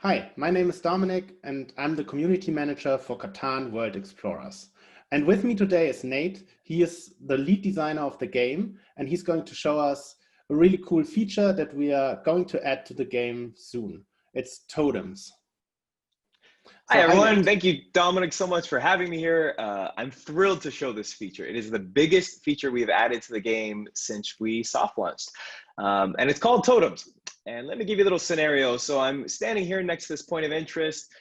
Hi, my name is Dominik and I'm the community manager for CATAN World Explorers. And with me today is Nate. He is the lead designer of the game and he's going to show us a really cool feature that we are going to add to the game soon. It's totems. Hi, everyone. Nate. Thank you, Dominik, so much for having me here. I'm thrilled to show this feature. It is the biggest feature we've added to the game since we soft launched. And it's called Totems. And let me give you a little scenario. So I'm standing here next to this point of interest.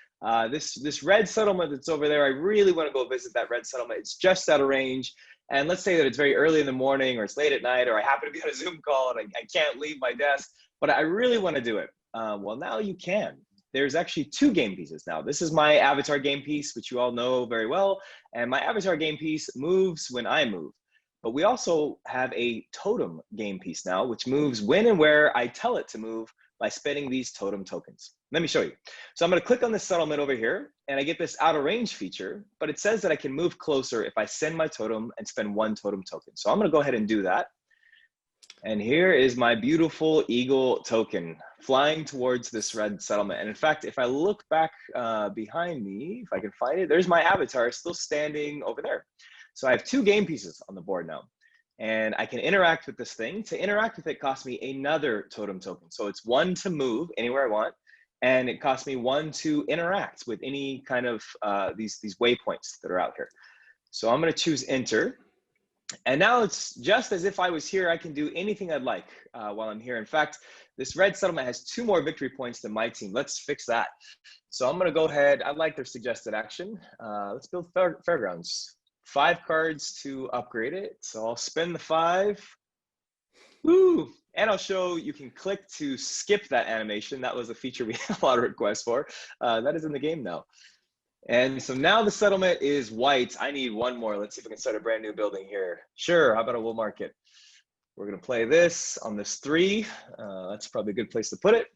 This red settlement that's over there, I really want to go visit that red settlement. It's just out of range. And let's say that it's very early in the morning or it's late at night or I happen to be on a Zoom call and I can't leave my desk, but I really want to do it. Well, now you can. There's actually two game pieces now. This is my avatar game piece, which you all know very well. And my avatar game piece moves when I move. But we also have a totem game piece now, which moves when and where I tell it to move by spending these totem tokens. Let me show you. So I'm going to click on this settlement over here, and I get this out of range feature, but it says that I can move closer if I send my totem and spend one totem token. So I'm going to go ahead and do that. And here is my beautiful eagle token flying towards this red settlement. And in fact, if I look back behind me, if I can find it, there's my avatar still standing over there. So I have two game pieces on the board now. And I can interact with this thing. To interact with it costs me another totem token. So it's one to move anywhere I want. And it costs me one to interact with any kind of these waypoints that are out here. So I'm going to choose enter. And now it's just as if I was here. I can do anything I'd like while I'm here. In fact, this red settlement has 2 more victory points than my team. Let's fix that. So I'm going to go ahead. I like their suggested action. Let's build fairgrounds. 5 cards to upgrade it. So I'll spend the 5. Woo! And I'll show you can click to skip that animation. That was a feature we had a lot of requests for. That is in the game now. And so now the settlement is white. I need one more. Let's see if we can start a brand new building here. Sure, how about a wool market? We're gonna play this on this 3. That's probably a good place to put it.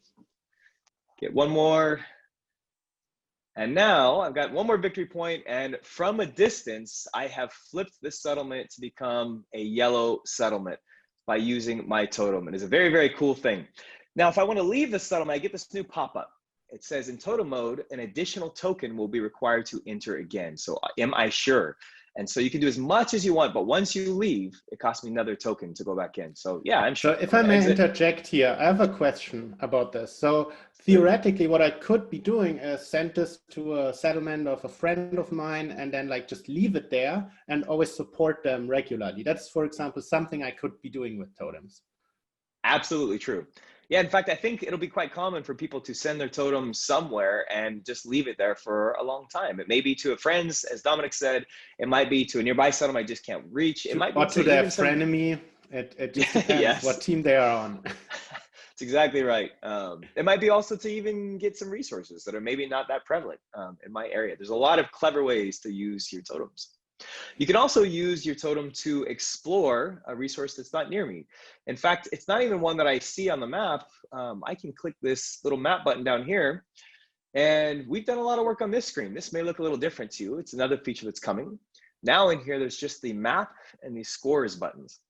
Get one more. And now I've got one more victory point, and from a distance, I have flipped this settlement to become a yellow settlement by using my totem. It is a very, very cool thing. Now, if I wanna leave the settlement, I get this new pop-up. It says in totem mode, an additional token will be required to enter again. So am I sure? And so you can do as much as you want, but once you leave, it costs me another token to go back in. So yeah, I'm sure. So if I may interject here, I have a question about this. So theoretically, what I could be doing is send this to a settlement of a friend of mine and then like just leave it there and always support them regularly. That's, for example, something I could be doing with totems. Absolutely true. Yeah, in fact, I think it'll be quite common for people to send their totem somewhere and just leave it there for a long time. It may be to a friend's, as Dominik said, it might be to a nearby settlement I just can't reach. It might be to their frenemy. It just depends yes. what team they are on. That's exactly right. It might be also to even get some resources that are maybe not that prevalent in my area. There's a lot of clever ways to use your totems. You can also use your totem to explore a resource that's not near me. In fact, it's not even one that I see on the map. I can click this little map button down here, and we've done a lot of work on this screen. This may look a little different to you. It's another feature that's coming. Now in here, there's just the map and the scores buttons.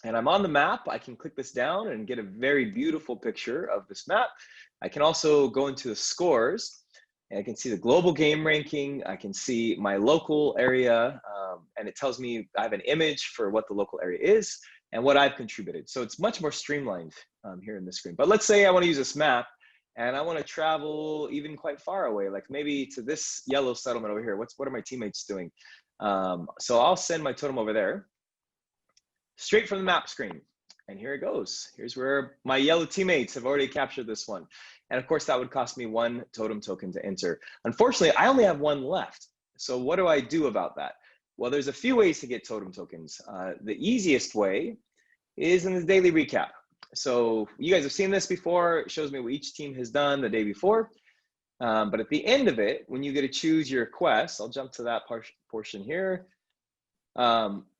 And I'm on the map. I can click this down and get a very beautiful picture of this map. I can also go into the scores. I can see the global game ranking. I can see my local area, and it tells me I have an image for what the local area is and what I've contributed. So it's much more streamlined here in the screen. But let's say I want to use this map and I want to travel even quite far away, like maybe to this yellow settlement over here. What are my teammates doing? So I'll send my totem over there, straight from the map screen. And here it goes. Here's where my yellow teammates have already captured this one. And of course, that would cost me 1 totem token to enter. Unfortunately, I only have 1 left. So what do I do about that? Well, there's a few ways to get totem tokens. The easiest way is in the daily recap. So you guys have seen this before. It shows me what each team has done the day before. But at the end of it, when you get to choose your quest, I'll jump to that portion here.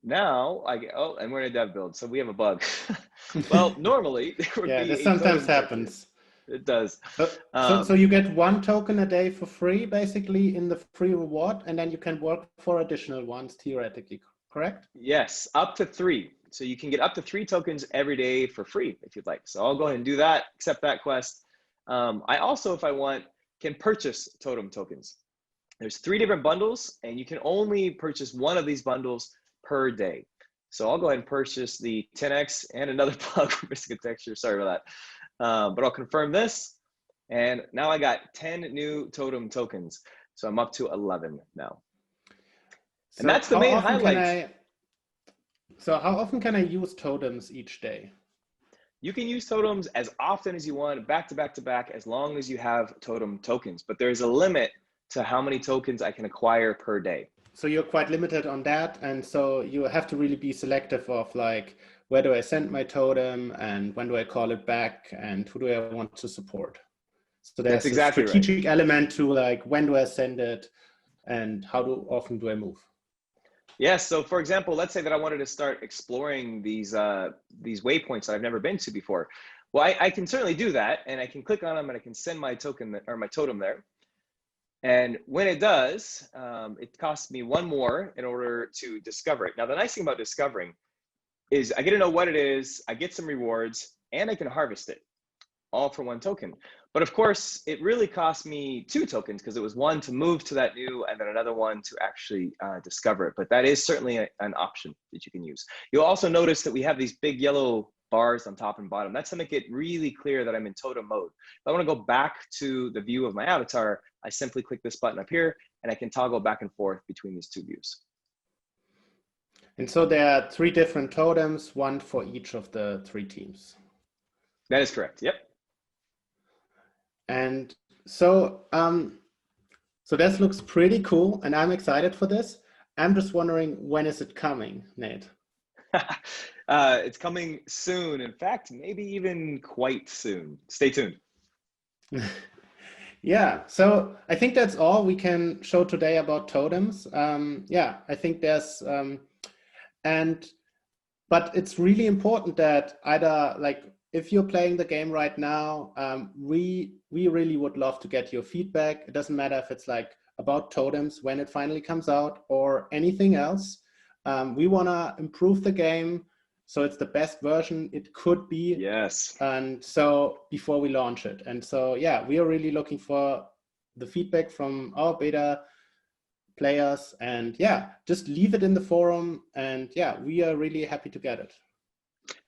Now I get, oh, and we're in a dev build, so we have a bug. Well, normally there would be this sometimes happens. It does. So you get 1 token a day for free, basically in the free reward, and then you can work for additional ones theoretically, correct? Yes, up to 3. So you can get up to 3 tokens every day for free if you'd like. So I'll go ahead and do that, accept that quest. I also, if I want, can purchase Totem tokens. There's 3 different bundles, and you can only purchase one of these bundles per day. So I'll go ahead and purchase the 10x and another plug for missing a texture. Sorry about that. But I'll confirm this. And now I got 10 new Totem tokens. So I'm up to 11 now. And that's the main highlight. So how often can I use Totems each day? You can use Totems as often as you want, back to back to back, as long as you have Totem tokens. But there's a limit to how many tokens I can acquire per day. So you're quite limited on that. And so you have to really be selective of like, where do I send my totem and when do I call it back and who do I want to support? So there's a strategic element to like, when do I send it and how often do I move? Yes. So for example, let's say that I wanted to start exploring these waypoints that I've never been to before. Well, I can certainly do that, and I can click on them and I can send my token or my totem there. And when it does, it costs me 1 more in order to discover it. Now, the nice thing about discovering is I get to know what it is, I get some rewards, and I can harvest it all for 1 token. But of course, it really cost me 2 tokens because it was 1 to move to that new and then another 1 to actually discover it. But that is certainly an option that you can use. You'll also notice that we have these big yellow bars on top and bottom. That's to make it really clear that I'm in totem mode. If I want to go back to the view of my avatar, I simply click this button up here and I can toggle back and forth between these 2 views. And so there are 3 different totems, 1 for each of the 3 teams. That is correct. Yep. And so, so this looks pretty cool and I'm excited for this. I'm just wondering, when is it coming, Nate? It's coming soon. In fact, maybe even quite soon. Stay tuned. Yeah, so I think that's all we can show today about totems. Yeah, I think there's, but it's really important that either like, if you're playing the game right now, we really would love to get your feedback. It doesn't matter if it's like about totems when it finally comes out or anything else. We want to improve the game so it's the best version it could be. Yes. And so before we launch it. And so, yeah, we are really looking for the feedback from our beta players. And yeah, just leave it in the forum. And yeah, we are really happy to get it.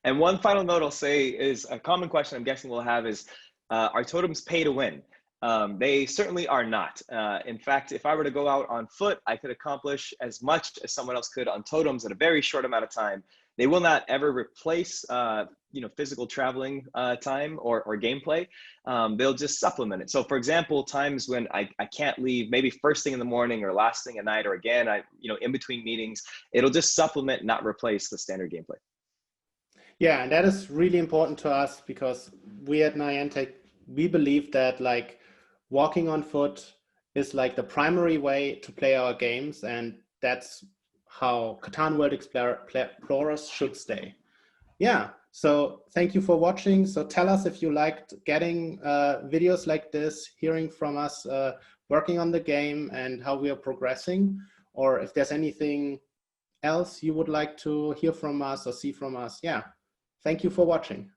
And one final note I'll say is a common question I'm guessing we'll have is, are totems pay to win? They certainly are not. In fact, if I were to go out on foot, I could accomplish as much as someone else could on totems in a very short amount of time. They will not ever replace physical traveling time or gameplay. They'll just supplement it. So for example, times when I can't leave, maybe first thing in the morning or last thing at night, or again, in between meetings, it'll just supplement, not replace the standard gameplay. Yeah, and that is really important to us because we at Niantic, we believe that like walking on foot is like the primary way to play our games, and that's how CATAN World Explorers should stay. Yeah, so thank you for watching. So tell us if you liked getting videos like this, hearing from us working on the game and how we are progressing, or if there's anything else you would like to hear from us or see from us. Yeah, thank you for watching.